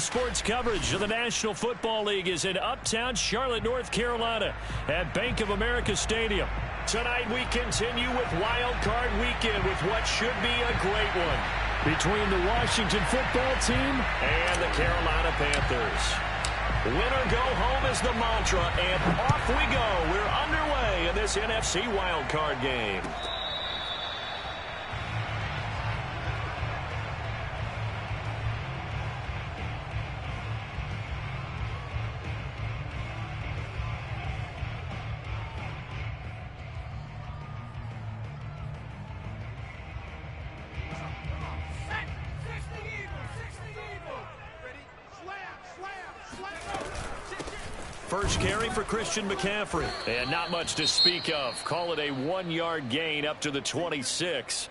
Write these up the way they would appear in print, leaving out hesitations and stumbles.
Sports coverage of the National Football League is in uptown Charlotte, North Carolina at Bank of America Stadium. Tonight we continue with Wild Card Weekend with what should be a great one between the Washington football team and the Carolina Panthers. Winner go home is the mantra, and off we go. We're underway in this NFC Wild Card game. First carry for Christian McCaffrey. And not much to speak of. Call it a 1-yard gain up to the 26.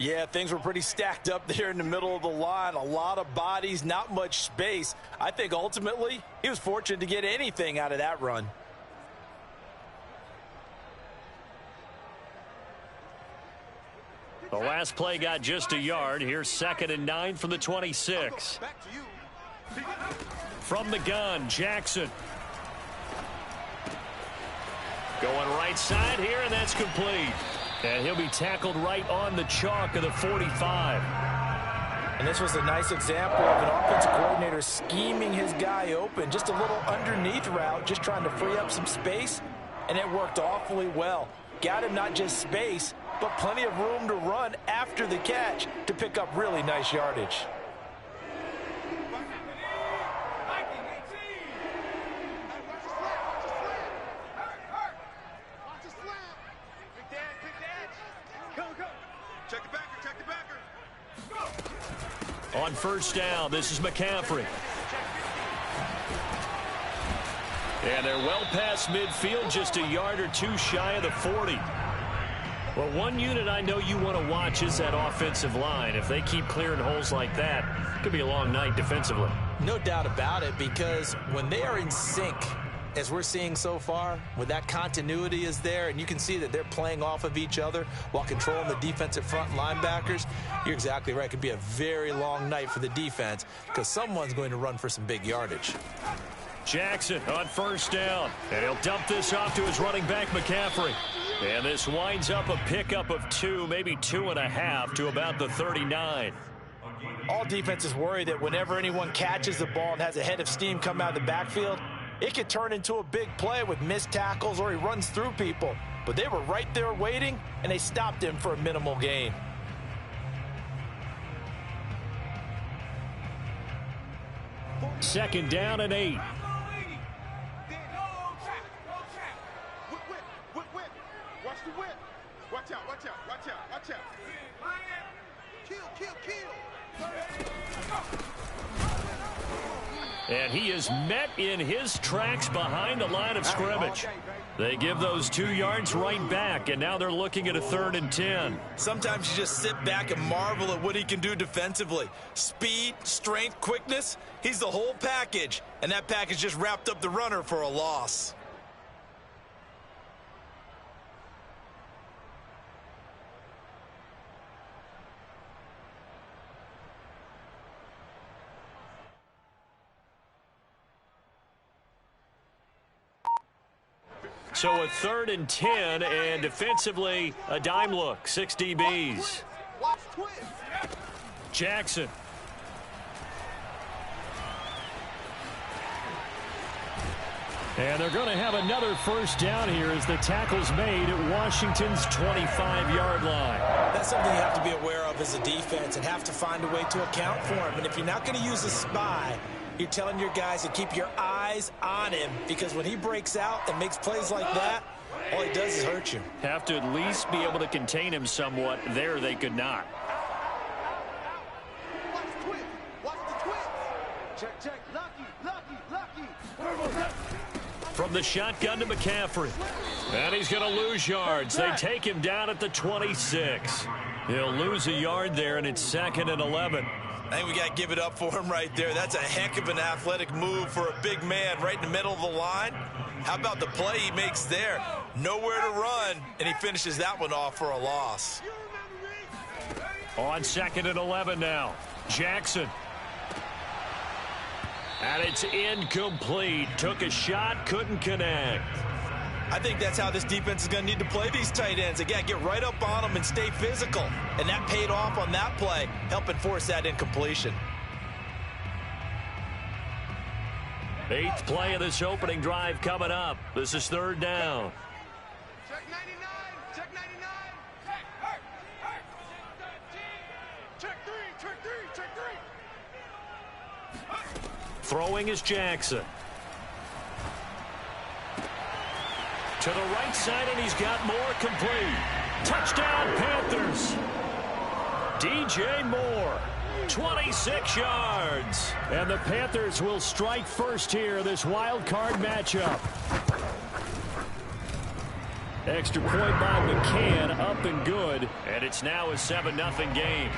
Yeah, things were pretty stacked up there in the middle of the line. A lot of bodies, not much space. I think ultimately he was fortunate to get anything out of that run. The last play got just a yard. Here's 2nd and 9 from the 26. From the gun, Jackson. Going right side here, and that's complete. And he'll be tackled right on the chalk of the 45. And this was a nice example of an offensive coordinator scheming his guy open. Just a little underneath route, just trying to free up some space, and it worked awfully well. Got him not just space, but plenty of room to run after the catch to pick up really nice yardage. On first down, this is McCaffrey. And they're well past midfield, just a yard or two shy of the 40. Well, one unit I know you want to watch is that offensive line. If they keep clearing holes like that, it could be a long night defensively. No doubt about it, because when they are in sync, as we're seeing so far, when that continuity is there, and you can see that they're playing off of each other while controlling the defensive front linebackers, you're exactly right. It could be a very long night for the defense because someone's going to run for some big yardage. Jackson on first down, and he'll dump this off to his running back, McCaffrey. And this winds up a pickup of 2, maybe 2.5 to about the 39. All defenses worry that whenever anyone catches the ball and has a head of steam come out of the backfield, it could turn into a big play with missed tackles or he runs through people. But they were right there waiting, and they stopped him for a minimal gain. Second down and 8. Watch the whip. Watch out, watch out, watch out, watch out. Kill. And he is met in his tracks behind the line of scrimmage. They give those 2 yards right back, and now they're looking at a 3rd and 10. Sometimes you just sit back and marvel at what he can do defensively. Speed, strength, quickness, he's the whole package. And that package just wrapped up the runner for a loss. So a 3rd and 10, and defensively, a dime look, 6 DBs. Jackson. And they're going to have another first down here as the tackle's made at Washington's 25-yard line. That's something you have to be aware of as a defense and have to find a way to account for him. And if you're not going to use a spy, you're telling your guys to keep your eyes on him, because when he breaks out and makes plays like that, all he does is hurt you. Have to at least be able to contain him somewhat. There they could not. Watch the twist. Check. Lucky. From the shotgun to McCaffrey. And he's going to lose yards. They take him down at the 26. He'll lose a yard there, and it's 2nd and 11. I think we got to give it up for him right there. That's a heck of an athletic move for a big man right in the middle of the line. How about the play he makes there? Nowhere to run, and he finishes that one off for a loss. On 2nd and 11 now. Jackson. And it's incomplete. Took a shot, couldn't connect. I think that's how this defense is going to need to play these tight ends. Again, get right up on them and stay physical. And that paid off on that play, helping force that incompletion. 8th play of this opening drive coming up. This is 3rd down. Check 99. Check 99. Check 3. Check 3. Check 3. Throwing is Jackson. To the right side, and he's got more complete. Touchdown, Panthers. DJ Moore, 26 yards. And the Panthers will strike first here, this wild card matchup. Extra point by McCann, up and good. And it's now a 7-0 game.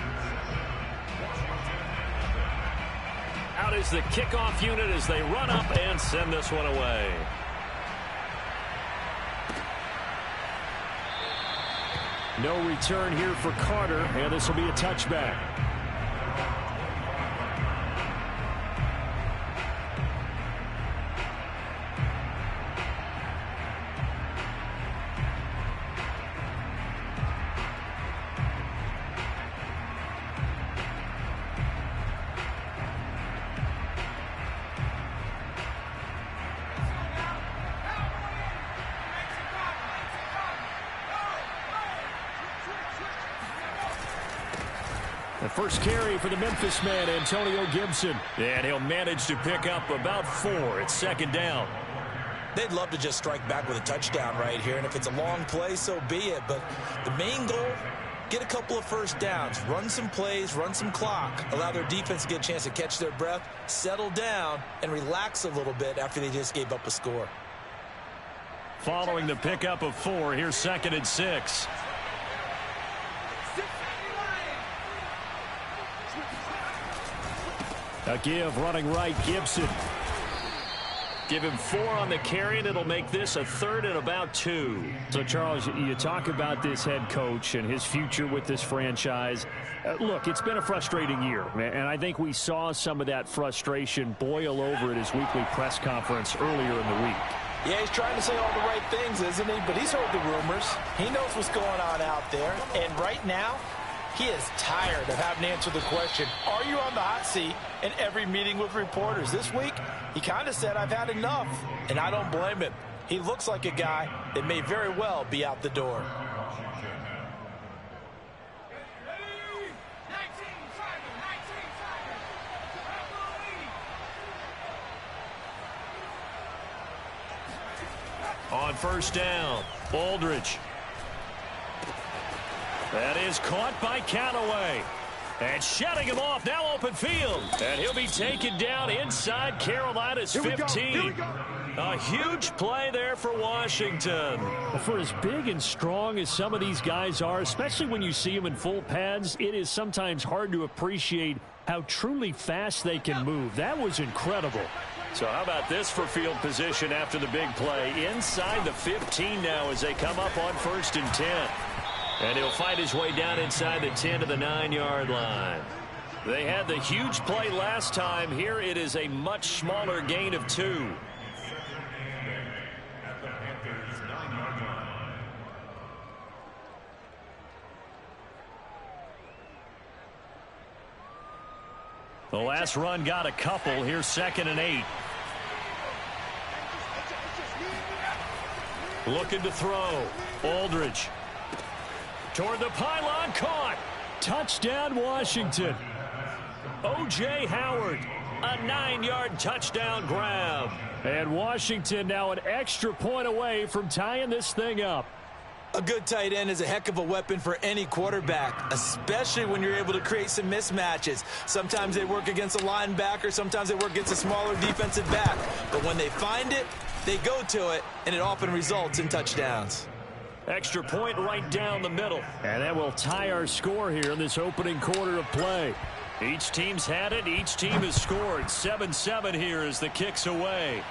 Out is the kickoff unit as they run up and send this one away. No return here for Carter, and this will be a touchback. The first carry for the Memphis man, Antonio Gibson. And he'll manage to pick up about 4. It's 2nd down. They'd love to just strike back with a touchdown right here. And if it's a long play, so be it. But the main goal, get a couple of first downs. Run some plays, run some clock. Allow their defense to get a chance to catch their breath, settle down, and relax a little bit after they just gave up a score. Following the pickup of 4, here's 2nd and 6. A give, running right, Gibson. Give him 4 on the carry, and it'll make this a 3rd and about 2. So, Charles, you talk about this head coach and his future with this franchise. Look, it's been a frustrating year, and I think we saw some of that frustration boil over at his weekly press conference earlier in the week. Yeah, he's trying to say all the right things, isn't he? But he's heard the rumors. He knows what's going on out there. And right now, he is tired of having to answer the question, are you on the hot seat in every meeting with reporters? This week, he kind of said, I've had enough. And I don't blame him. He looks like a guy that may very well be out the door. On 1st down, Aldridge. That is caught by Callaway. And shutting him off, now open field. And he'll be taken down inside Carolina's 15. Here we go. A huge play there for Washington. For as big and strong as some of these guys are, especially when you see them in full pads, it is sometimes hard to appreciate how truly fast they can move. That was incredible. So how about this for field position after the big play? Inside the 15 now as they come up on 1st and 10. And he'll fight his way down inside the 10 to the 9-yard line. They had the huge play last time. Here it is a much smaller gain of 2. The last run got a couple. Here's 2nd and 8. Looking to throw. Aldridge. Toward the pylon, caught. Touchdown, Washington. O.J. Howard, a 9-yard touchdown grab. And Washington now an extra point away from tying this thing up. A good tight end is a heck of a weapon for any quarterback, especially when you're able to create some mismatches. Sometimes they work against a linebacker, sometimes they work against a smaller defensive back. But when they find it, they go to it, and it often results in touchdowns. Extra point right down the middle. And that will tie our score here in this opening quarter of play. Each team's had it. Each team has scored. 7-7 here as the kick's away.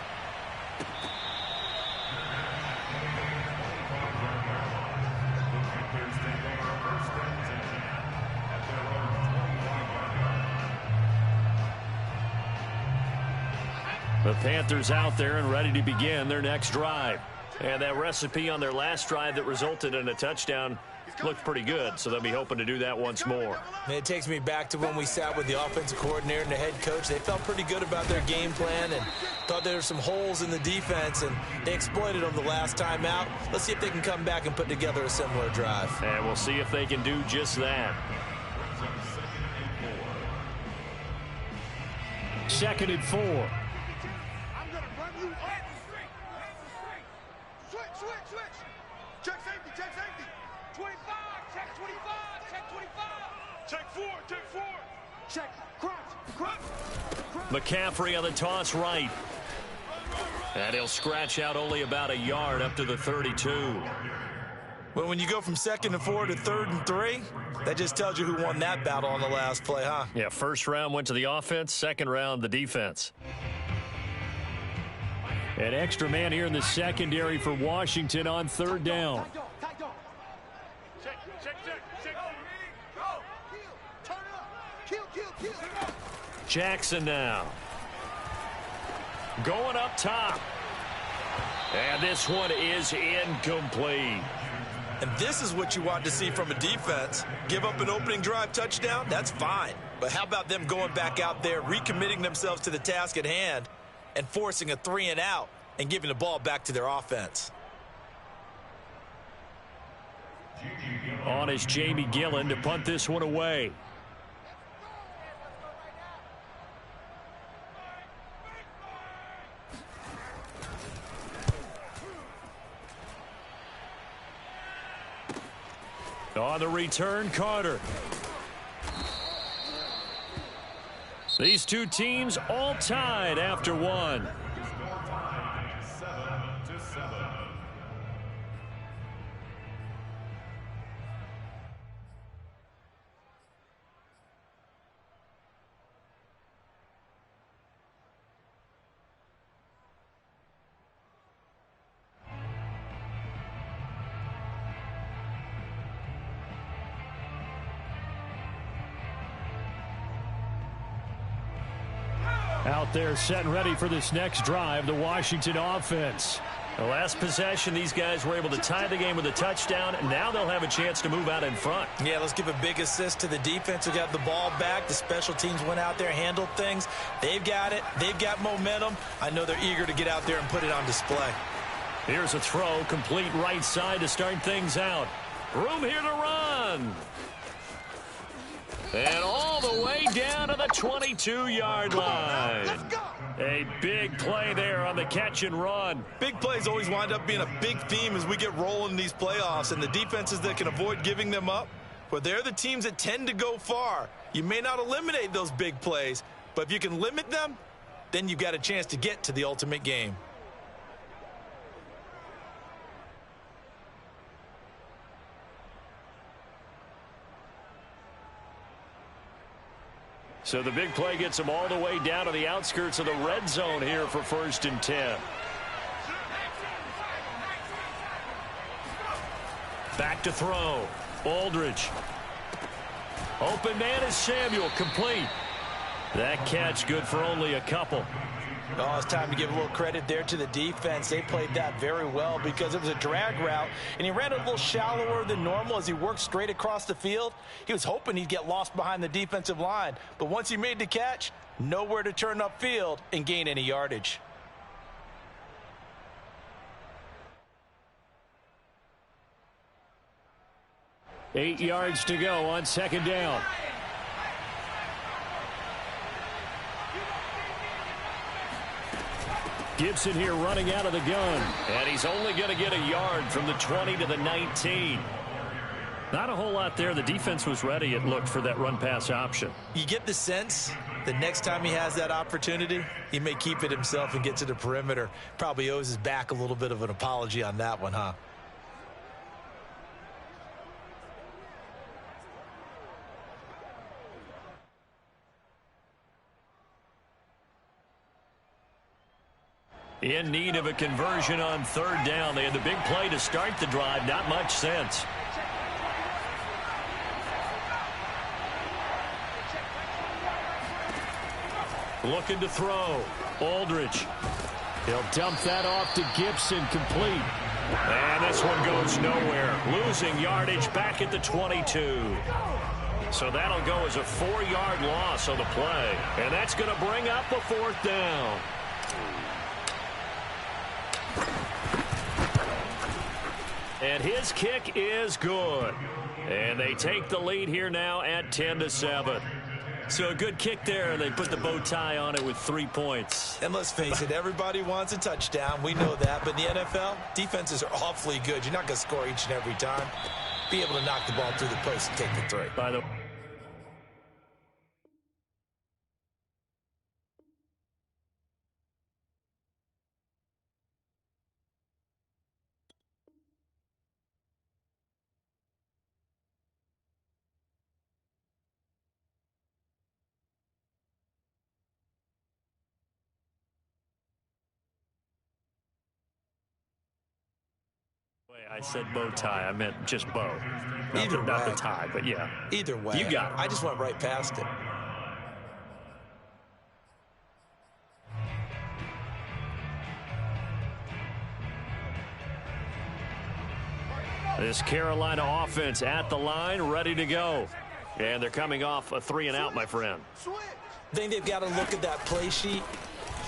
The Panthers out there and ready to begin their next drive. And that recipe on their last drive that resulted in a touchdown looked pretty good, so they'll be hoping to do that once more. It takes me back to when we sat with the offensive coordinator and the head coach. They felt pretty good about their game plan and thought there were some holes in the defense, and they exploited them the last time out. Let's see if they can come back and put together a similar drive. And we'll see if they can do just that. 2nd and 4. I'm going to run you up. Switch. Check safety. 25, check 25, check 25. Check 4. Check, crunch. McCaffrey on the toss right. And he'll scratch out only about a yard up to the 32. Well, when you go from 2nd and 4 to 3rd and 3, that just tells you who won that battle on the last play, huh? Yeah, first round went to the offense, second round the defense. An extra man here in the secondary for Washington on 3rd down. Jackson now. Going up top. And this one is incomplete. And this is what you want to see from a defense. Give up an opening drive touchdown, that's fine. But how about them going back out there, recommitting themselves to the task at hand, and forcing a 3-and-out and giving the ball back to their offense? On is Jamie Gillen to punt this one away. On the return, Carter. These two teams all tied after one. Out there set and ready for this next drive, the Washington offense. The last possession, these guys were able to tie the game with a touchdown, and now they'll have a chance to move out in front. Yeah, let's give a big assist to the defense who got the ball back. The special teams went out there, handled things. They've got it. They've got momentum. I know they're eager to get out there and put it on display. Here's a throw, complete right side to start things out. Room here to run. And all the way down to the 22-yard line. A big play there on the catch and run. Big plays always wind up being a big theme as we get rolling in these playoffs, and the defenses that can avoid giving them up, well, they're the teams that tend to go far. You may not eliminate those big plays, but if you can limit them, then you've got a chance to get to the ultimate game. So the big play gets them all the way down to the outskirts of the red zone here for 1st and 10. Back to throw. Aldridge. Open man is Samuel, complete. That catch good for only a couple. Oh, it's time to give a little credit there to the defense. They played that very well because it was a drag route, and he ran a little shallower than normal as he worked straight across the field. He was hoping he'd get lost behind the defensive line, but once he made the catch, nowhere to turn upfield and gain any yardage. Eight yards to go on 2nd down. Gibson here running out of the gun. And he's only going to get a yard from the 20 to the 19. Not a whole lot there. The defense was ready, it looked, for that run-pass option. You get the sense the next time he has that opportunity, he may keep it himself and get to the perimeter. Probably owes his back a little bit of an apology on that one, huh? In need of a conversion on 3rd down. They had the big play to start the drive. Not much sense. Looking to throw. Aldridge. He'll dump that off to Gibson, complete. And this one goes nowhere. Losing yardage back at the 22. So that'll go as a 4-yard loss on the play. And that's going to bring up a 4th down. And his kick is good. And they take the lead here now at 10-7. So a good kick there, and they put the bow tie on it with 3 points. And let's face it, everybody wants a touchdown. We know that. But in the NFL, defenses are awfully good. You're not going to score each and every time. Be able to knock the ball through the post and take the 3. By the I said bow tie. I meant just bow. Not the tie, but yeah. Either way. You got it. I just went right past it. This Carolina offense at the line, ready to go. And they're coming off a 3-and-out, my friend. I think they've got to look at that play sheet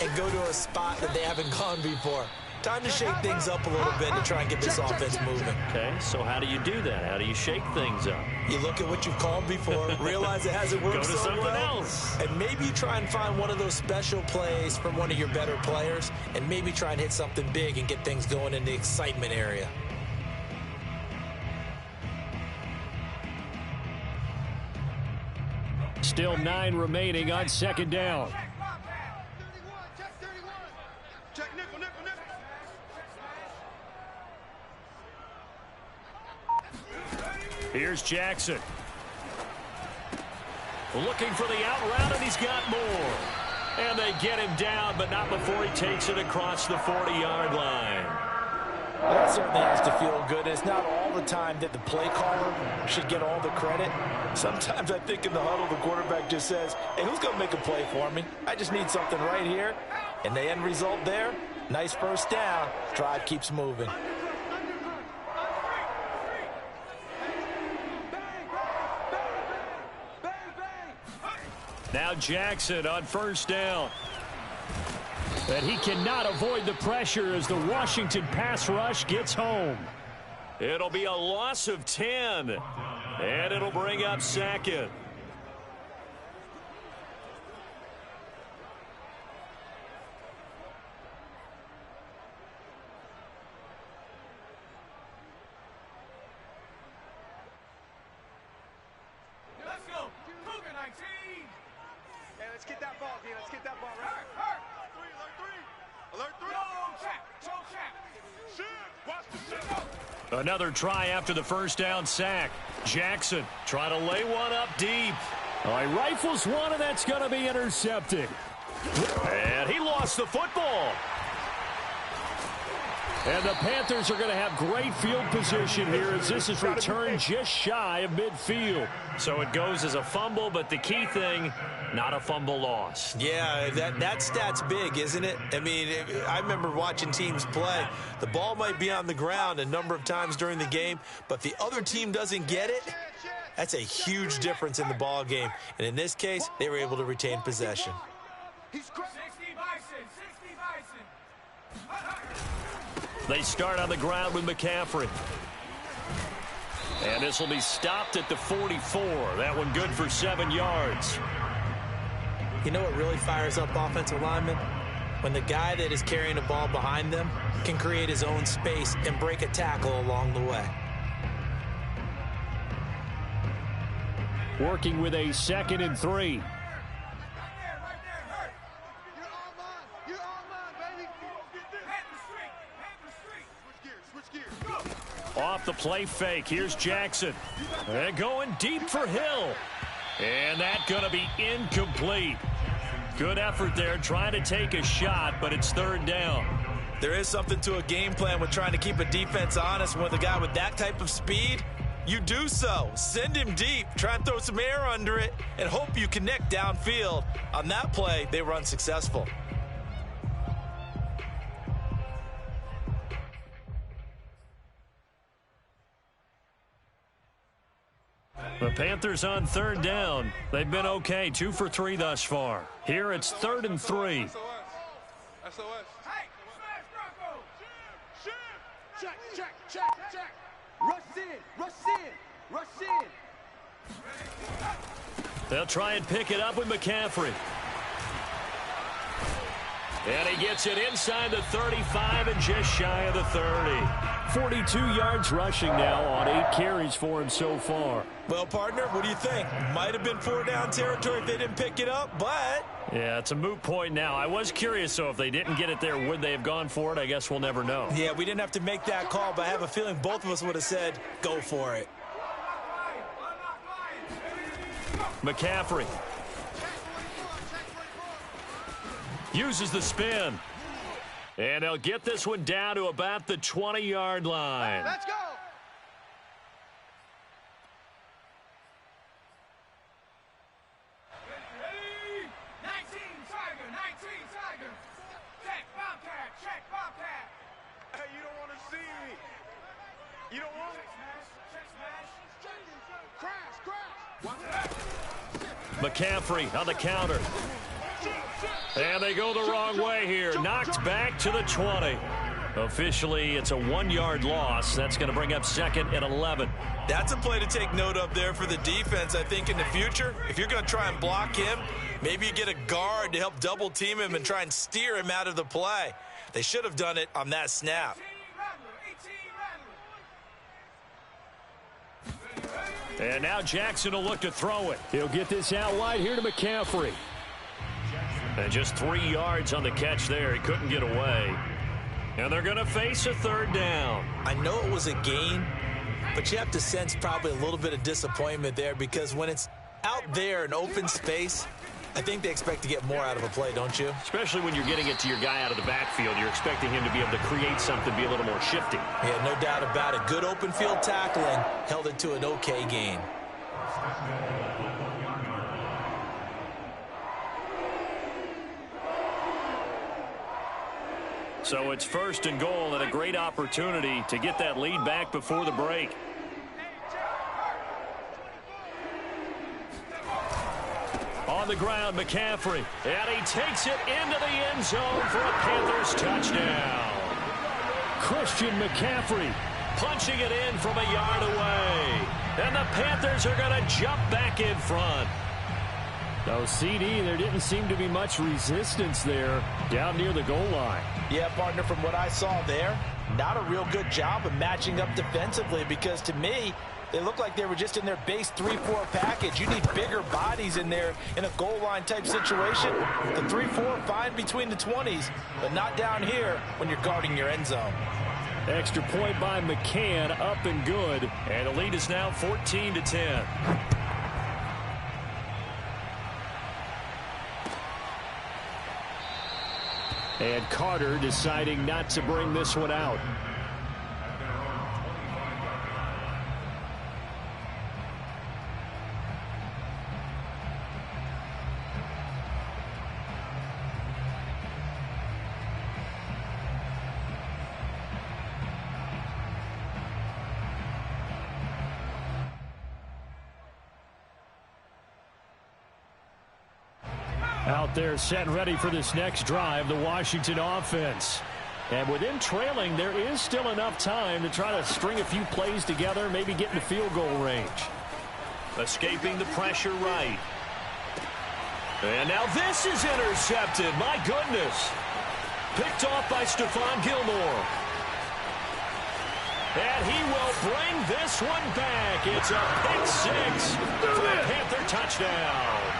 and go to a spot that they haven't gone before. Time to shake things up a little bit to try and get this offense moving. Okay, so how do you do that? How do you shake things up? You look at what you've called before, realize it hasn't worked so well. Go to something else. And maybe try and find one of those special plays from one of your better players, and maybe try and hit something big and get things going in the excitement area. Still 9 remaining on 2nd down. Here's Jackson. Looking for the out route, and he's got more. And they get him down, but not before he takes it across the 40-yard line. Well, that certainly has to feel good. It's not all the time that the play caller should get all the credit. Sometimes I think in the huddle, the quarterback just says, hey, who's going to make a play for me? I just need something right here. And the end result there, nice first down. Drive keeps moving. Now Jackson on 1st down. And he cannot avoid the pressure as the Washington pass rush gets home. It'll be a loss of 10. And it'll bring up 2nd. Let's go. Cougar 19. Hey, let's get that ball, D. Let's get that ball right. Alert 3. Shit. Watch the shit. Another try after the 1st down sack. Jackson trying to lay one up deep. He rifles one, and that's going to be intercepted. And he lost the football. And the Panthers are going to have great field position here as this is returned just shy of midfield. So it goes as a fumble, but the key thing, not a fumble loss. Yeah, that stat's big, isn't it? I mean, I remember watching teams play. The ball might be on the ground a number of times during the game, but the other team doesn't get it. That's a huge difference in the ball game. And in this case, they were able to retain possession. They start on the ground with McCaffrey. And this will be stopped at the 44. That one good for 7 yards. You know what really fires up offensive linemen? When the guy that is carrying the ball behind them can create his own space and break a tackle along the way. Working with a 2nd and 3. Off the play fake. Here's Jackson. And going deep for Hill. And that's going to be incomplete. Good effort there trying to take a shot, but it's 3rd down. There is something to a game plan with trying to keep a defense honest with a guy with that type of speed. You do so. Send him deep. Try and throw some air under it and hope you connect downfield. On that play, they were unsuccessful. The Panthers on third down. They've been okay, 2 for 3 thus far. Here it's 3rd and 3. SOS. Check. Rush in. They'll try and pick it up with McCaffrey. And he gets it inside the 35 and just shy of the 30. 42 yards rushing now on 8 carries for him so far. Well, partner, what do you think? Might have been 4-down territory if they didn't pick it up, but... Yeah, it's a moot point now. I was curious, so if they didn't get it there, would they have gone for it? I guess we'll never know. Yeah, we didn't have to make that call, but I have a feeling both of us would have said, go for it. McCaffrey uses the spin. And they'll get this one down to about the 20-yard line. Let's go. Hey, you don't want to see me. You don't want to. Crash. McCaffrey on the counter. And they go the wrong way here. Knocked back to the 20. Officially, it's a 1-yard loss. That's going to bring up 2nd and 11. That's a play to take note of there for the defense, I think, in the future. If you're going to try and block him, maybe you get a guard to help double team him and try and steer him out of the play. They should have done it on that snap. And now Jackson will look to throw it. He'll get this out wide here to McCaffrey. And just 3 yards on the catch there. He couldn't get away. And they're going to face a 3rd down. I know it was a gain, but you have to sense probably a little bit of disappointment there because when it's out there in open space, I think they expect to get more out of a play, don't you? Especially when you're getting it to your guy out of the backfield. You're expecting him to be able to create something, be a little more shifty. Yeah, no doubt about it. Good open field tackling held it to an okay gain. So it's 1st and goal and a great opportunity to get that lead back before the break. On the ground, McCaffrey. And he takes it into the end zone for a Panthers touchdown. Christian McCaffrey punching it in from a yard away. And the Panthers are going to jump back in front. No, CD, there didn't seem to be much resistance there down near the goal line. Yeah, partner, from what I saw there, not a real good job of matching up defensively because to me, they look like they were just in their base 3-4 package. You need bigger bodies in there in a goal line type situation. The 3-4 fine between the 20s, but not down here when you're guarding your end zone. Extra point by McCann, up and good. And the lead is now 14-10. And Carter deciding not to bring this one out. Out there set and ready for this next drive, the Washington offense. And with them trailing, there is still enough time to try to string a few plays together, maybe get in the field goal range. Escaping the pressure right. And now this is intercepted. My goodness. Picked off by Stephon Gilmore. And he will bring this one back. It's a pick six for a Panther touchdown.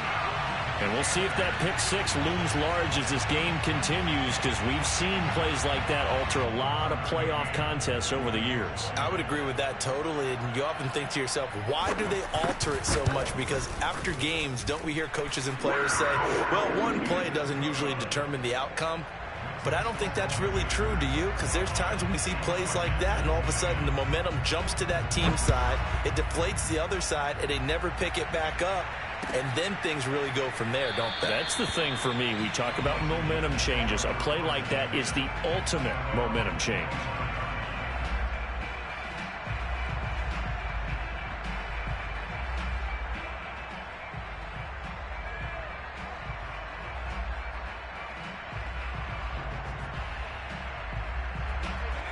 And we'll see if that pick six looms large as this game continues, because we've seen plays like that alter a lot of playoff contests over the years. I would agree with that totally. And you often think to yourself, why do they alter it so much? Because after games, don't we hear coaches and players say, well, one play doesn't usually determine the outcome? but I don't think that's really true, do you? Because there's times when we see plays like that, and all of a sudden the momentum jumps to that team side, it deflates the other side, and they never pick it back up, and then things really go from there, don't they? That's the thing for me. We talk about momentum changes. A play like that is the ultimate momentum change.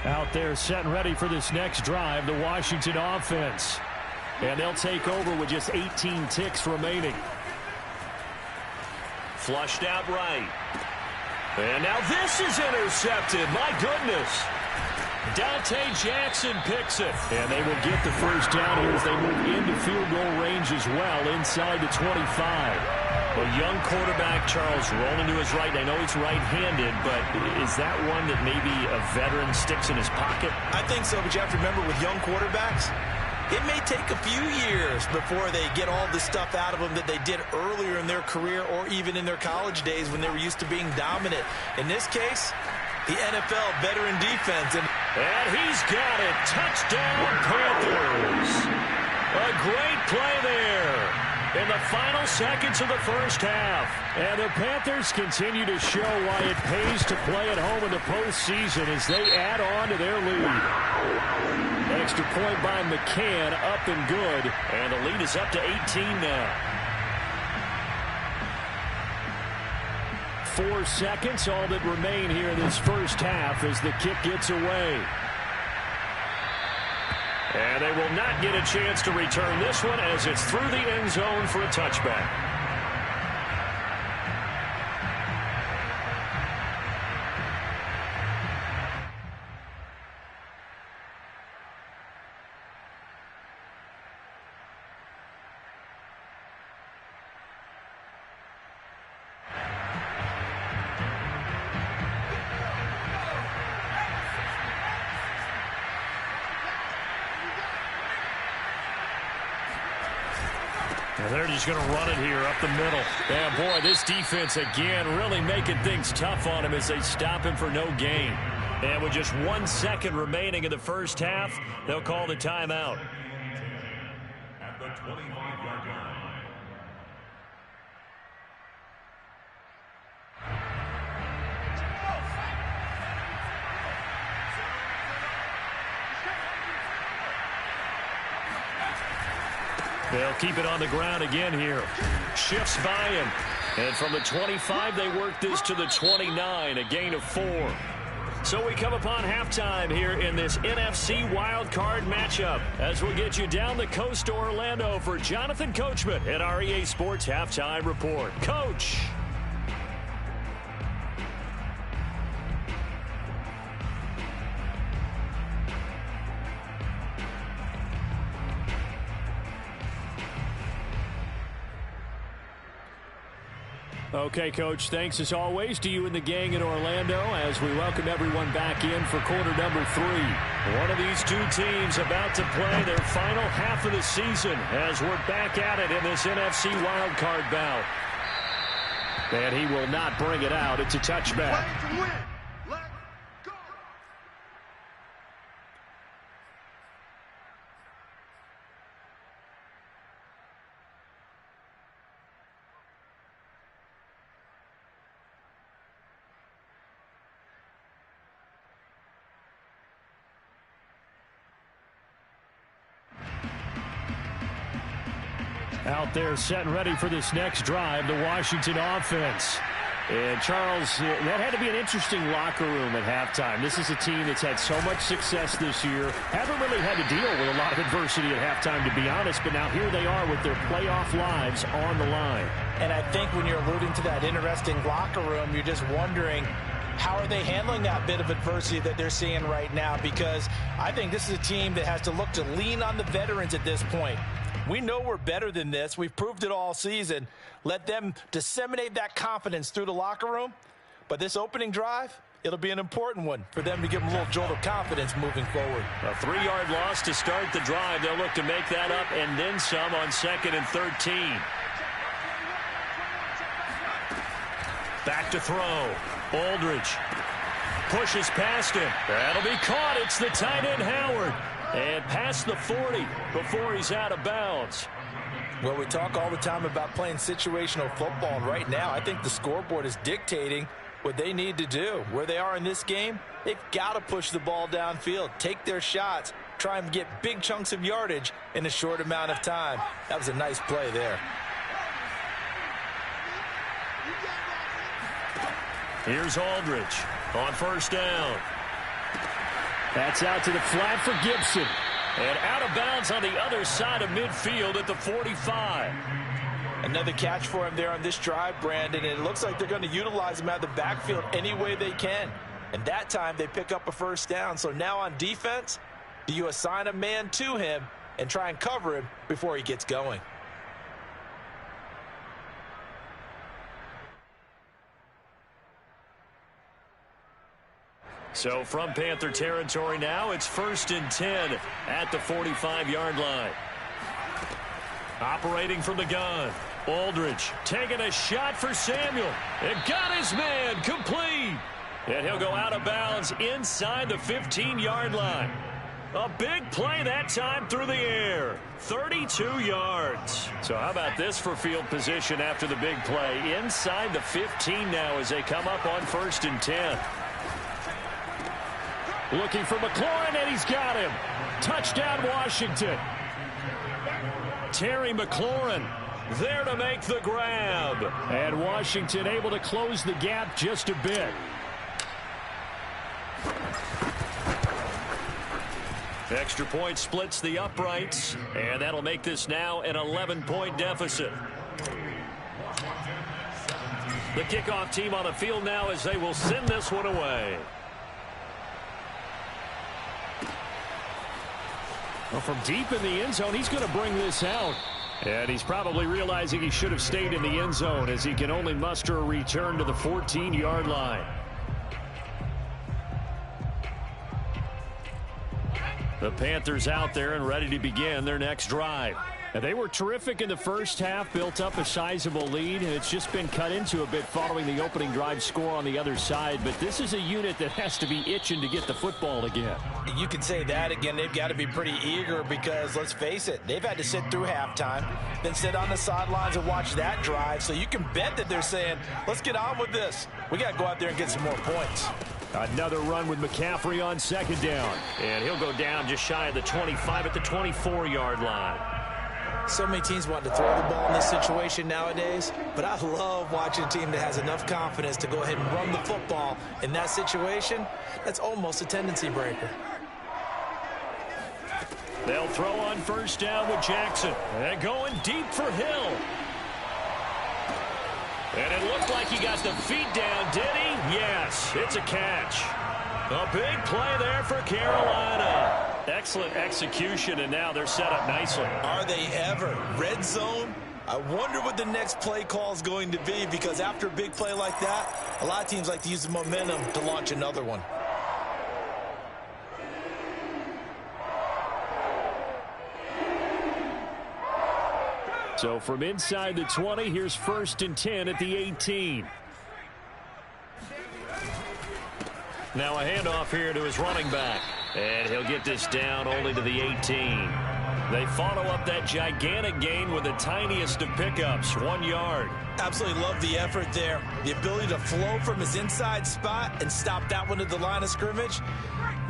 Out there set and ready for this next drive, the Washington offense. And they'll take over with just 18 ticks remaining. Flushed out right. And now this is intercepted. My goodness. Dante Jackson picks it. And they will get the first down here as they move into field goal range as well, inside the 25. A young quarterback, Charles, rolling to his right. I know he's right-handed, but is that one that maybe a veteran sticks in his pocket? I think so, but you have to remember with young quarterbacks, it may take a few years before they get all the stuff out of them that they did earlier in their career or even in their college days when they were used to being dominant. In this case, the NFL veteran defense. And he's got it. Touchdown, Panthers. A great play there in the final seconds of the first half. And the Panthers continue to show why it pays to play at home in the postseason as they add on to their lead. Extra point by McCann, up and good. And the lead is up to 18 now. 4 seconds, all that remain here in this first half as the kick gets away. And they will not get a chance to return this one as it's through the end zone for a touchback. And they're just going to run it here up the middle. And boy, this defense again really making things tough on him as they stop him for no gain. And with just 1 second remaining in the first half, they'll call the timeout. At the 25-yard line. They'll keep it on the ground again here. Shifts by him. And from the 25, they work this to the 29, a gain of 4. So we come upon halftime here in this NFC wildcard matchup as we get you down the coast to Orlando for Jonathan Coachman at our EA Sports Halftime Report. Coach. Okay, Coach, thanks as always to you and the gang in Orlando as we welcome everyone back in for quarter number 3. One of these two teams about to play their final half of the season as we're back at it in this NFC wildcard bout. And he will not bring it out. It's a touchback. Out there set and ready for this next drive, the Washington offense. And Charles, that had to be an interesting locker room at halftime. This is a team that's had so much success this year. Haven't really had to deal with a lot of adversity at halftime, to be honest. But now here they are with their playoff lives on the line. And I think when you're alluding to that interesting locker room, you're just wondering, how are they handling that bit of adversity that they're seeing right now? Because I think this is a team that has to look to lean on the veterans at this point. We know we're better than this. We've proved it all season. Let them disseminate that confidence through the locker room. But this opening drive, it'll be an important one for them to give them a little jolt of confidence moving forward. A 3-yard loss to start the drive. They'll look to make that up and then some on 2nd and 13. Back to throw. Aldridge pushes past him. That'll be caught. It's the tight end, Howard. And past the 40 before he's out of bounds. Well, we talk all the time about playing situational football, and right now I think the scoreboard is dictating what they need to do. Where they are in this game, they've got to push the ball downfield, take their shots, try and get big chunks of yardage in a short amount of time. That was a nice play there. Here's Aldridge on first down. That's out to the flat for Gibson. And out of bounds on the other side of midfield at the 45. Another catch for him there on this drive, Brandon, and it looks like they're going to utilize him out of the backfield any way they can. And that time they pick up a first down. So now on defense, do you assign a man to him and try and cover him before he gets going? So from Panther territory now, it's 1st and 10 at the 45-yard line. Operating from the gun, Aldridge taking a shot for Samuel. It got his man complete. And he'll go out of bounds inside the 15-yard line. A big play that time through the air. 32 yards. So how about this for field position after the big play? Inside the 15 now as they come up on 1st and 10. Looking for McLaurin, and he's got him. Touchdown, Washington. Terry McLaurin there to make the grab. And Washington able to close the gap just a bit. Extra point splits the uprights, and that'll make this now an 11-point deficit. The kickoff team on the field now as they will send this one away. Well, from deep in the end zone, he's going to bring this out. And he's probably realizing he should have stayed in the end zone as he can only muster a return to the 14-yard line. The Panthers out there and ready to begin their next drive. And they were terrific in the first half, built up a sizable lead, and it's just been cut into a bit following the opening drive score on the other side. But this is a unit that has to be itching to get the football again. You can say that again. They've got to be pretty eager because, let's face it, they've had to sit through halftime, then sit on the sidelines and watch that drive. So you can bet that they're saying, let's get on with this. We got to go out there and get some more points. Another run with McCaffrey on 2nd down. And he'll go down just shy of the 25 at the 24-yard line. So many teams want to throw the ball in this situation nowadays, but I love watching a team that has enough confidence to go ahead and run the football in that situation. That's almost a tendency breaker. They'll throw on 1st down with Jackson. And going deep for Hill. And it looked like he got the feet down, did he? Yes, it's a catch. A big play there for Carolina. Excellent execution, and now they're set up nicely. Are they ever? Red zone? I wonder what the next play call is going to be, because after a big play like that, a lot of teams like to use the momentum to launch another one. So from inside the 20, here's 1st and 10 at the 18. Now a handoff here to his running back. And he'll get this down only to the 18. They follow up that gigantic gain with the tiniest of pickups, 1 yard. Absolutely love the effort there. The ability to flow from his inside spot and stop that one at the line of scrimmage.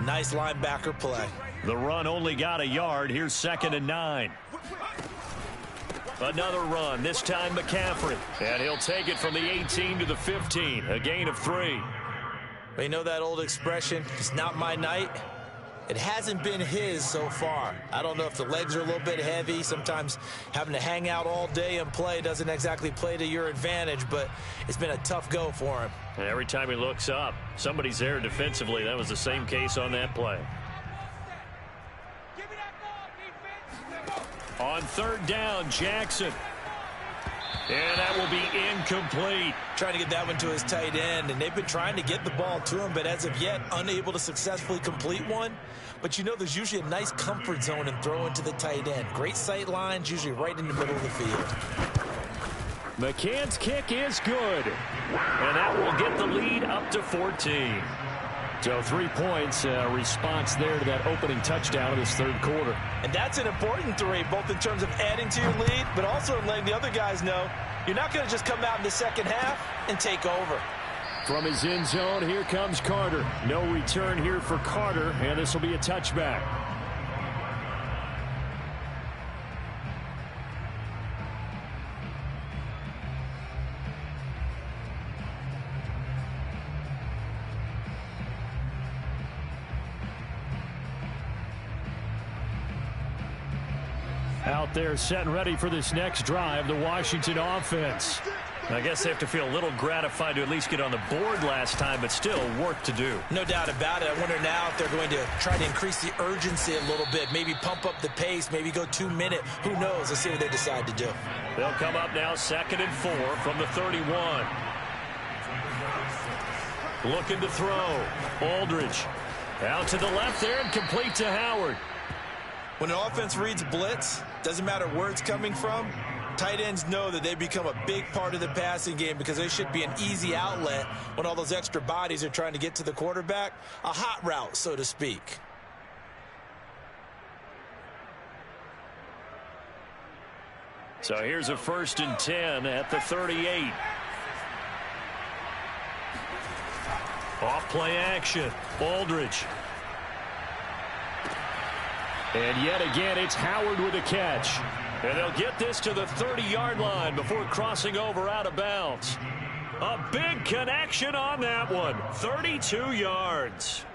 Nice linebacker play. The run only got a yard. Here's 2nd and 9. Another run, this time McCaffrey. And he'll take it from the 18 to the 15, a gain of 3. Well, you know that old expression, it's not my night? It hasn't been his so far. I don't know if the legs are a little bit heavy. Sometimes having to hang out all day and play doesn't exactly play to your advantage, but it's been a tough go for him. And every time he looks up, somebody's there defensively. That was the same case on that play. On 3rd down, Jackson. And that will be incomplete. Trying to get that one to his tight end, and they've been trying to get the ball to him, but as of yet, unable to successfully complete one. But you know there's usually a nice comfort zone in throwing to the tight end. Great sight lines, usually right in the middle of the field. McCann's kick is good. And that will get the lead up to 14. So 3 points, response there to that opening touchdown of this third quarter. And that's an important 3, both in terms of adding to your lead, but also in letting the other guys know you're not going to just come out in the second half and take over. From his end zone, here comes Carter. No return here for Carter, and this will be a touchback. Out there set and ready for this next drive, the Washington offense. I guess they have to feel a little gratified to at least get on the board last time, but still work to do. No doubt about it. I wonder now if they're going to try to increase the urgency a little bit, maybe pump up the pace, maybe go 2 minute. Who knows? Let's see what they decide to do. They'll come up now 2nd and 4 from the 31. Looking to throw. Aldridge out to the left there and complete to Howard. When an offense reads blitz, doesn't matter where it's coming from, tight ends know that they become a big part of the passing game because they should be an easy outlet when all those extra bodies are trying to get to the quarterback. A hot route, so to speak. So here's a 1st and 10 at the 38. Off play action. Aldridge. And yet again, it's Howard with a catch. And they'll get this to the 30-yard line before crossing over out of bounds. A big connection on that one. 32 yards.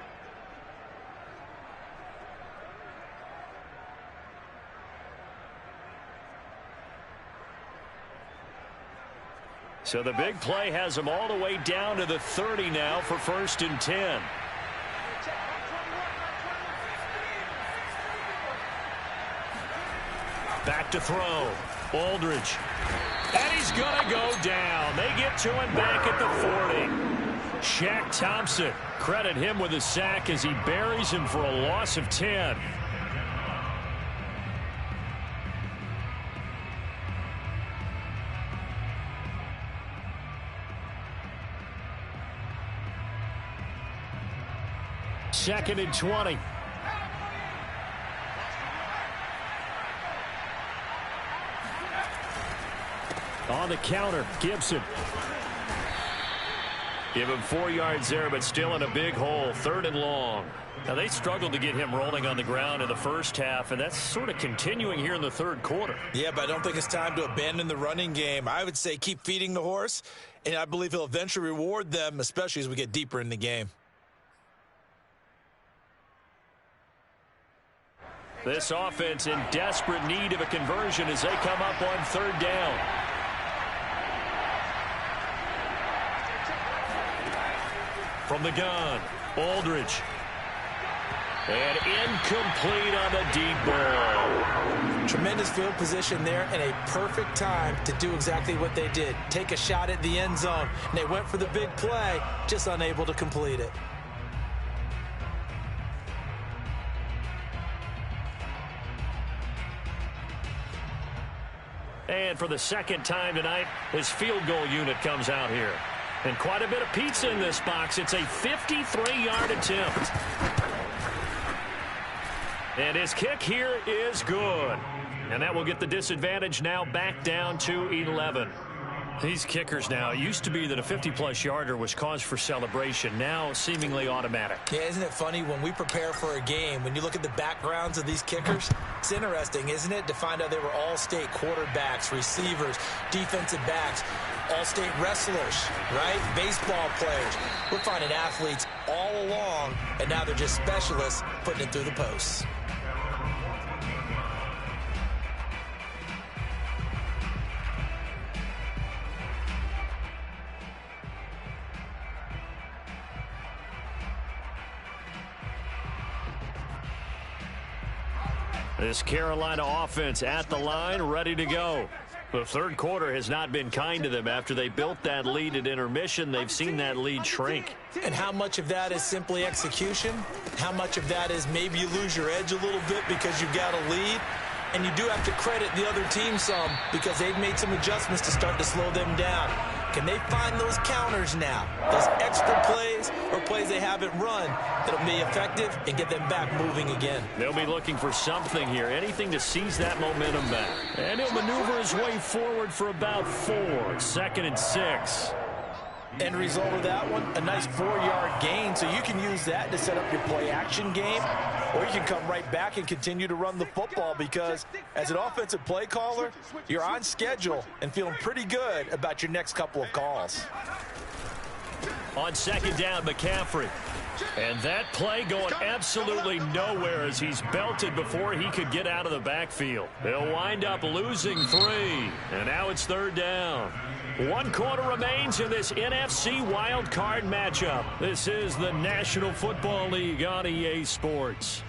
So the big play has them all the way down to the 30 now for 1st and 10. Back to throw. Aldridge. And he's going to go down. They get to him back at the 40. Shaq Thompson. Credit him with a sack as he buries him for a loss of 10. Second and 20. On the counter, Gibson. Give him 4 yards there, but still in a big hole. 3rd and long. Now, they struggled to get him rolling on the ground in the first half, and that's sort of continuing here in the third quarter. Yeah, but I don't think it's time to abandon the running game. I would say keep feeding the horse, and I believe he'll eventually reward them, especially as we get deeper in the game. This offense in desperate need of a conversion as they come up on 3rd down. From the gun, Aldridge. And incomplete on the deep ball. Tremendous field position there and a perfect time to do exactly what they did. Take a shot at the end zone. And they went for the big play, just unable to complete it. And for the second time tonight, his field goal unit comes out here. And quite a bit of pizza in this box. It's a 53-yard attempt. And his kick here is good. And that will get the disadvantage now back down to 11. These kickers now, it used to be that a 50-plus yarder was cause for celebration. Now seemingly automatic. Yeah, isn't it funny when we prepare for a game, when you look at the backgrounds of these kickers, it's interesting, isn't it, to find out they were all-state quarterbacks, receivers, defensive backs, all-state wrestlers, right? Baseball players. We're finding athletes all along, and now they're just specialists putting it through the posts. This Carolina offense at the line, ready to go. The third quarter has not been kind to them. After they built that lead at intermission, they've seen that lead shrink. And how much of that is simply execution? How much of that is maybe you lose your edge a little bit because you've got a lead? And you do have to credit the other team some because they've made some adjustments to start to slow them down. Can they find those counters now? Those extra plays or plays they haven't run that'll be effective and get them back moving again. They'll be looking for something here, anything to seize that momentum back. And he'll maneuver his way forward for about 4. 2nd and 6. End result of that one, a nice 4-yard gain, so you can use that to set up your play-action game, or you can come right back and continue to run the football because as an offensive play caller, you're on schedule and feeling pretty good about your next couple of calls. On 2nd down, McCaffrey. And that play going absolutely nowhere as he's belted before he could get out of the backfield. They'll wind up losing 3. And now it's 3rd down. 1 quarter remains in this NFC wild card matchup. This is the National Football League on EA Sports.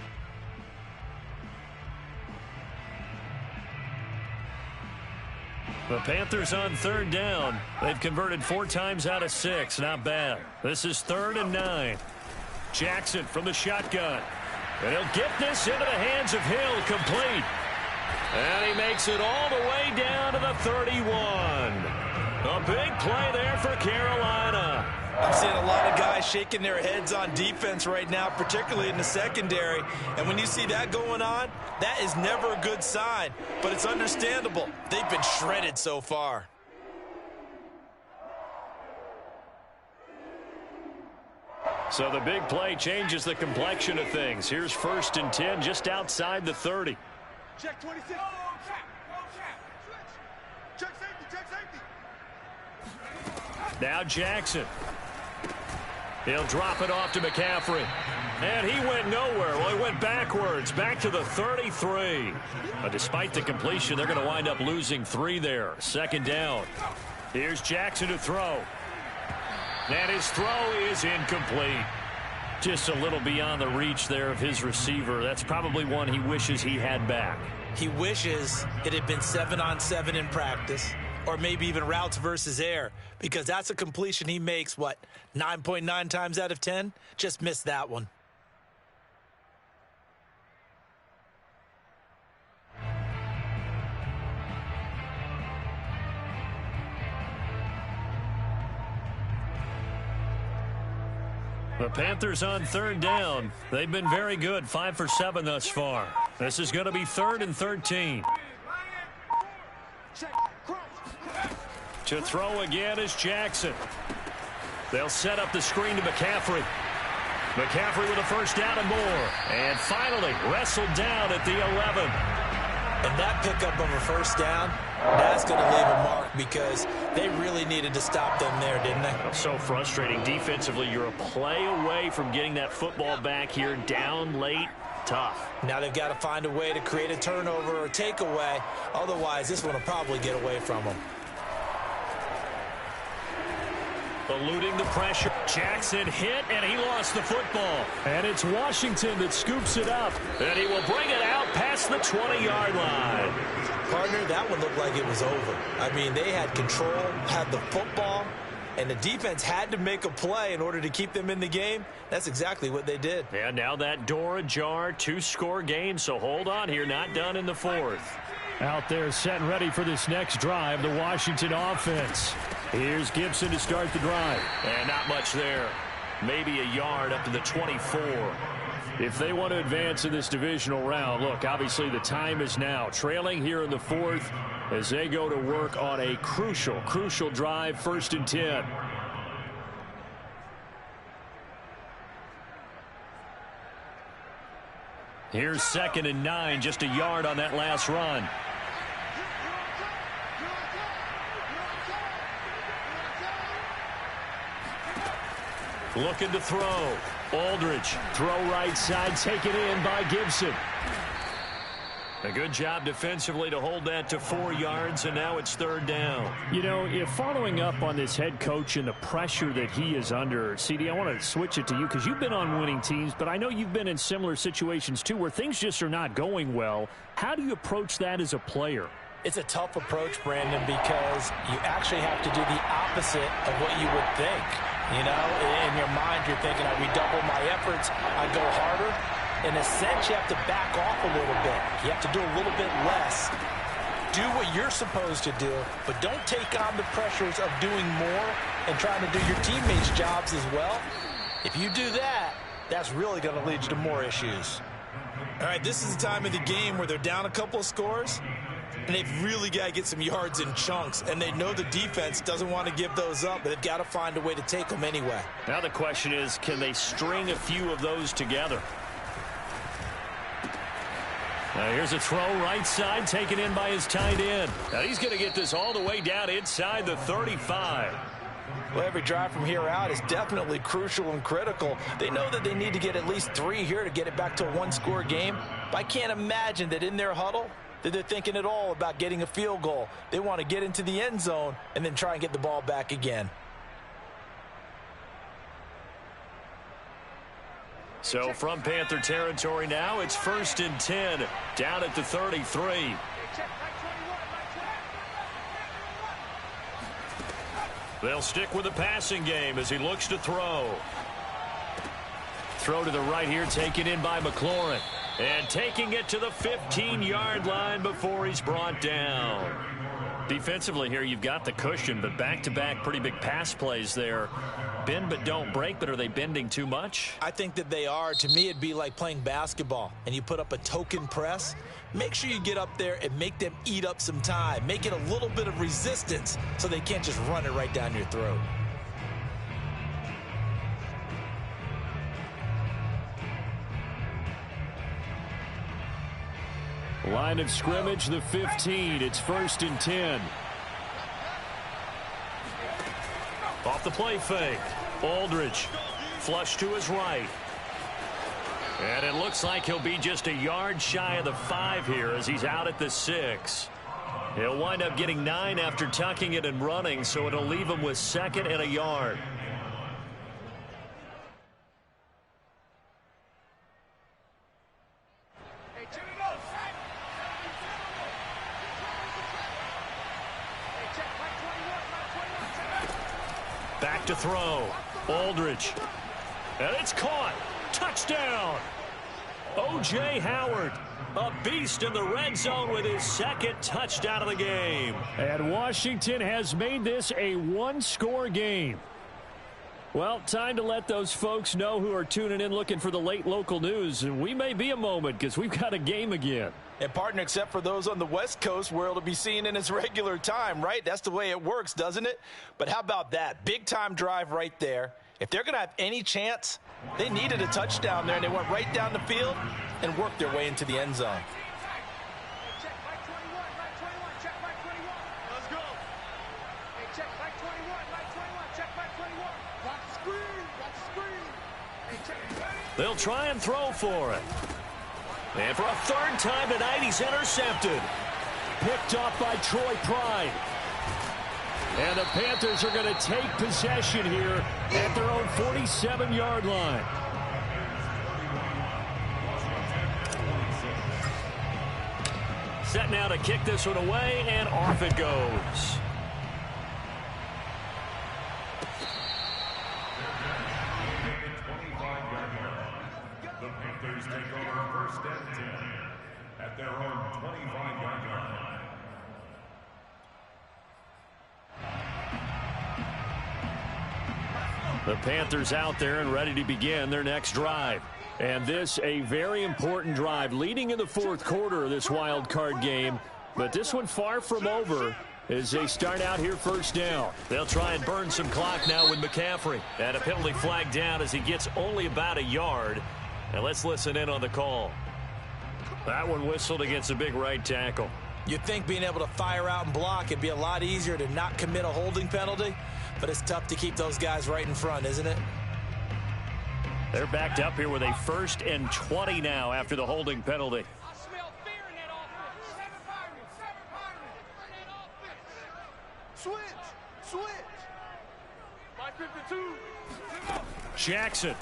The Panthers on 3rd down. They've converted 4 times out of 6. Not bad. This is 3rd and 9. Jackson from the shotgun. And he'll get this into the hands of Hill, complete. And he makes it all the way down to the 31. A big play there for Carolina. I'm seeing a lot of guys shaking their heads on defense right now, particularly in the secondary. And when you see that going on, that is never a good sign. But it's understandable. They've been shredded so far. So the big play changes the complexion of things. Here's 1st and 10 just outside the 30. Check 26. Check safety, check safety. Now Jackson. He'll drop it off to McCaffrey. And he went nowhere. Well, he went backwards, back to the 33. But despite the completion, they're going to wind up losing 3 there. 2nd down. Here's Jackson to throw. And his throw is incomplete. Just a little beyond the reach there of his receiver. That's probably one he wishes he had back. He wishes it had been 7-on-7 in practice, or maybe even routes versus air, because that's a completion he makes, 9.9 times out of 10? Just missed that one. The Panthers on 3rd down. They've been very good, 5 for 7 thus far. This is going to be 3rd and 13. To throw again is Jackson. They'll set up the screen to McCaffrey. McCaffrey with a 1st down and more. And finally wrestled down at the 11. And that pickup of a 1st down, that's going to leave a mark because they really needed to stop them there, didn't they? So frustrating. Defensively, you're a play away from getting that football back here down late. Tough. Now they've got to find a way to create a turnover or takeaway. Otherwise, this one will probably get away from them. Eluding the pressure. Jackson hit, and he lost the football. And it's Washington that scoops it up. And he will bring it out past the 20-yard line. Partner, that one looked like it was over. I mean, they had control, had the football, and the defense had to make a play in order to keep them in the game. That's exactly what they did. And now that door ajar, 2-score game, so hold on here, not done in the 4th. Out there set and ready for this next drive, the Washington offense. Here's Gibson to start the drive. And not much there. Maybe a yard up to the 24. If they want to advance in this divisional round, look, obviously the time is now. Trailing here in the 4th as they go to work on a crucial drive, 1st and 10. Here's 2nd and 9, just a yard on that last run. Looking to throw. Aldridge, throw right side, taken in by Gibson. A good job defensively to hold that to 4 yards, and now it's 3rd down. You know, if following up on this head coach and the pressure that he is under, CD, I want to switch it to you because you've been on winning teams, but I know you've been in similar situations too where things just are not going well. How do you approach that as a player? It's a tough approach, Brandon, because you actually have to do the opposite of what you would think. You know, in your mind, you're thinking, I redouble my efforts, I go harder. In a sense, you have to back off a little bit. You have to do a little bit less. Do what you're supposed to do, but don't take on the pressures of doing more and trying to do your teammates' jobs as well. If you do that, that's really going to lead you to more issues. All right, this is the time of the game where they're down a couple of scores, and they've really got to get some yards in chunks, and they know the defense doesn't want to give those up, but they've got to find a way to take them anyway. Now the question is, can they string a few of those together? Now here's a throw right side, taken in by his tight end. Now he's going to get this all the way down inside the 35. Well, every drive from here out is definitely crucial and critical. They know that they need to get at least 3 here to get it back to a one-score game. But I can't imagine that in their huddle that they're thinking at all about getting a field goal. They want to get into the end zone and then try and get the ball back again. So from Panther territory now, it's 1st and 10, down at the 33. They'll stick with the passing game as he looks to throw. Throw to the right here, taken in by McLaurin. And taking it to the 15-yard line before he's brought down. Defensively here, you've got the cushion, but back-to-back pretty big pass plays there. Bend but don't break, but are they bending too much? I think that they are. To me, it'd be like playing basketball, and you put up a token press. Make sure you get up there and make them eat up some time. Make it a little bit of resistance so they can't just run it right down your throat. Line of scrimmage, the 15. It's 1st and 10. Off the play fake. Aldridge flush to his right. And it looks like he'll be just a yard shy of the 5 here as he's out at the 6. He'll wind up getting 9 after tucking it and running, so it'll leave him with 2nd and a yard. Back to throw. Aldridge. And it's caught. Touchdown. O.J. Howard, a beast in the red zone with his 2nd touchdown of the game. And Washington has made this a one-score game. Well, time to let those folks know who are tuning in looking for the late local news. And we may be a moment because we've got a game again. And partner, except for those on the West Coast where it'll be seen in its regular time, right? That's the way it works, doesn't it? But how about that? Big time drive right there. If they're going to have any chance, they needed a touchdown there, and they went right down the field and worked their way into the end zone. They'll try and throw for it. And for a 3rd time tonight, he's intercepted. Picked off by Troy Pride. And the Panthers are going to take possession here at their own 47-yard line. Set now to kick this one away, and off it goes. The Panthers take over 1st and 10 at their own 25-yard line. The Panthers out there and ready to begin their next drive. And this a very important drive leading in the 4th quarter of this wild card game. But this one far from over as they start out here 1st down. They'll try and burn some clock now with McCaffrey. And a penalty flag down as he gets only about a yard. And let's listen in on the call. That one whistled against a big right tackle. You'd think being able to fire out and block it'd be a lot easier to not commit a holding penalty, but it's tough to keep those guys right in front, isn't it? They're backed up here with a 1st and 20 now after the holding penalty. I smell fear in that offense. Switch. My 52. Jackson.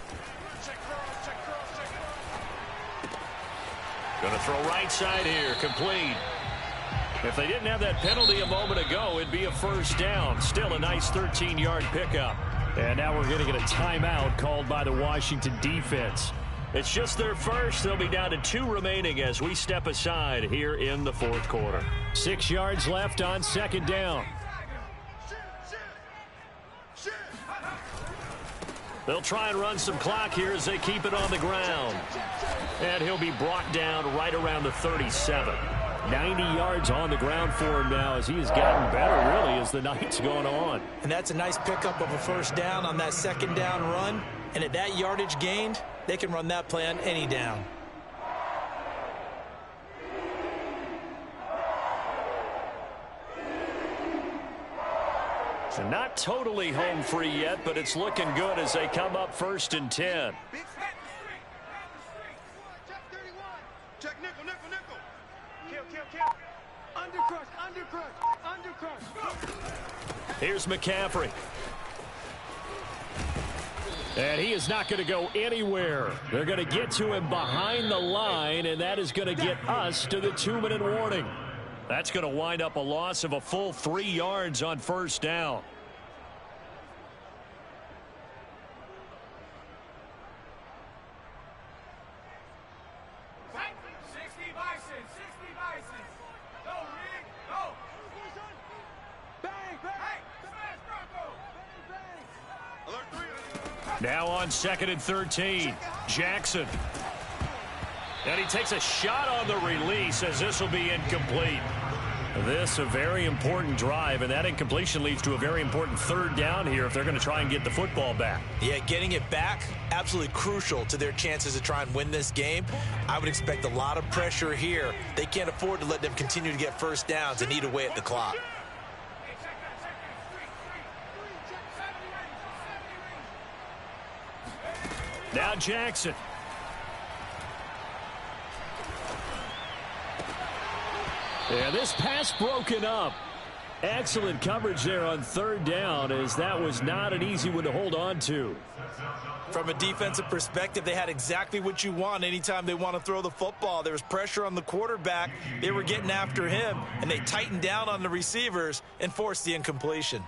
Going to throw right side here, complete. If they didn't have that penalty a moment ago, it'd be a 1st down. Still a nice 13-yard pickup. And now we're going to get a timeout called by the Washington defense. It's just their first. They'll be down to 2 remaining as we step aside here in the 4th quarter. 6 yards left on 2nd down. They'll try and run some clock here as they keep it on the ground. And he'll be brought down right around the 37. 90 yards on the ground for him now as he has gotten better, really, as the night's gone on. And that's a nice pickup of a first down on that second down run. And at that yardage gained, they can run that play on any down. So not totally home free yet, but it's looking good as they come up 1st and 10. Check nickel, nickel, nickel. Kill. Undercrush. Here's McCaffrey. And he is not going to go anywhere. They're going to get to him behind the line, and that is going to get us to the 2-minute warning. That's going to wind up a loss of a full 3 yards on 1st down. Now on 2nd and 13, Jackson. And he takes a shot on the release as this will be incomplete. This a very important drive, and that incompletion leads to a very important 3rd down here if they're going to try and get the football back. Yeah, getting it back, absolutely crucial to their chances to try and win this game. I would expect a lot of pressure here. They can't afford to let them continue to get first downs and eat away at the clock. Now Jackson. Yeah, this pass broken up. Excellent coverage there on 3rd down, as that was not an easy one to hold on to. From a defensive perspective, they had exactly what you want anytime they want to throw the football. There was pressure on the quarterback. They were getting after him, and they tightened down on the receivers and forced the incompletion.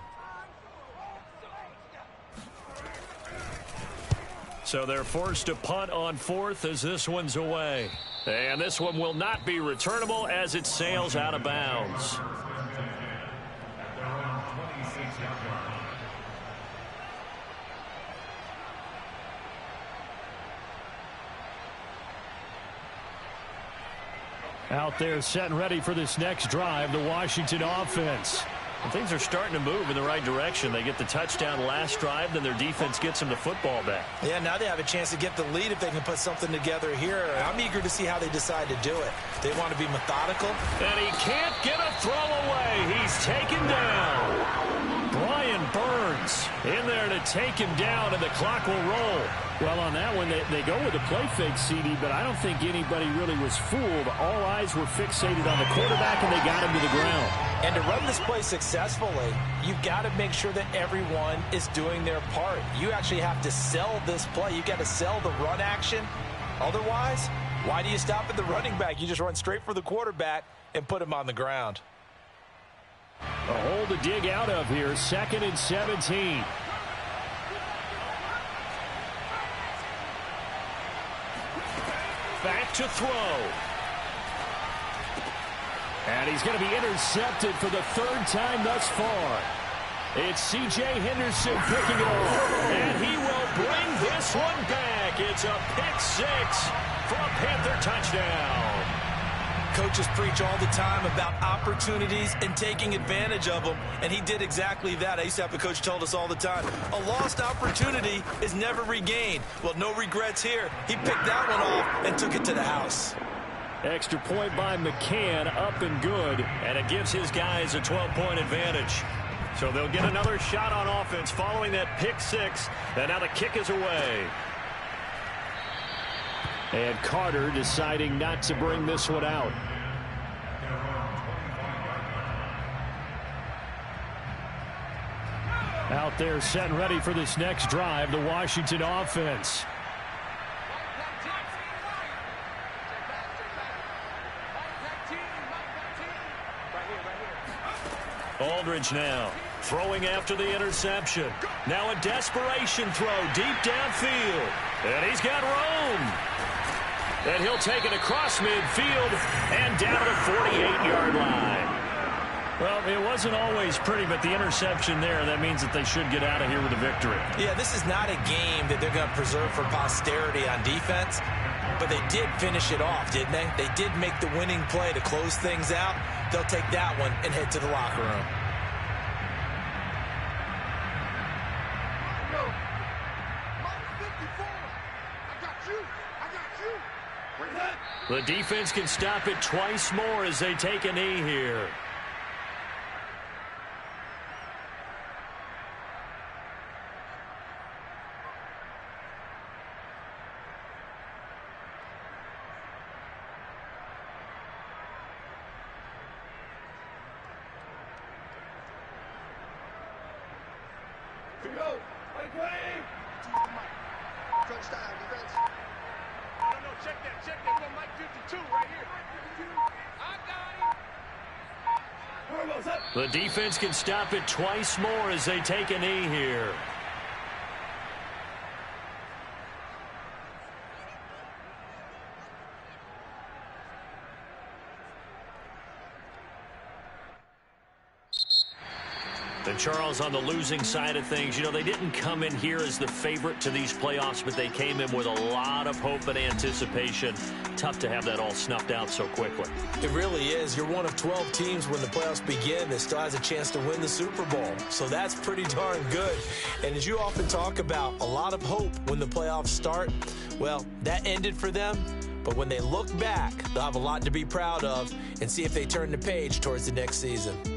So they're forced to punt on 4th as this one's away. And this one will not be returnable as it sails out of bounds. Out there set and ready for this next drive, the Washington offense. And things are starting to move in the right direction. They get the touchdown last drive, then their defense gets them the football back. Yeah, now they have a chance to get the lead if they can put something together here. I'm eager to see how they decide to do it. They want to be methodical. And he can't get a throw away. He's taken down. Brian Burns in there to take him down, and the clock will roll. Well, on that one, they go with a play fake, CD, but I don't think anybody really was fooled. All eyes were fixated on the quarterback, and they got him to the ground. And to run this play successfully, you've got to make sure that everyone is doing their part. You actually have to sell this play. You've got to sell the run action. Otherwise, why do you stop at the running back? You just run straight for the quarterback and put him on the ground. A hole to dig out of here, 2nd and 17. Back to throw. And he's going to be intercepted for the 3rd time thus far. It's C.J. Henderson picking it off. And he will bring this one back. It's a pick 6 for a Panther touchdown. Coaches preach all the time about opportunities and taking advantage of them, and he did exactly that. I used to have a coach told us all the time, a lost opportunity is never regained. Well, no regrets here. He picked that one off and took it to the house. Extra point by McCann, up and good, and it gives his guys a 12-point advantage. So they'll get another shot on offense following that pick 6, and now the kick is away. And Carter deciding not to bring this one out. Out there set and ready for this next drive, the Washington offense. Aldridge now throwing after the interception. Now a desperation throw deep downfield. And he's got room. And he'll take it across midfield and down to the 48-yard line. Well, it wasn't always pretty, but the interception there, that means that they should get out of here with a victory. Yeah, this is not a game that they're going to preserve for posterity on defense, but they did finish it off, didn't they? They did make the winning play to close things out. They'll take that one and head to the locker room. The defense can stop it twice more as they take a knee here. The defense can stop it twice more as they take a knee here. And Charles, on the losing side of things, you know, they didn't come in here as the favorite to these playoffs, but they came in with a lot of hope and anticipation. Tough to have that all snuffed out so quickly. It really is. You're one of 12 teams when the playoffs begin that still has a chance to win the Super Bowl. So that's pretty darn good. And as you often talk about, a lot of hope when the playoffs start. Well, that ended for them. But when they look back, they'll have a lot to be proud of and see if they turn the page towards the next season.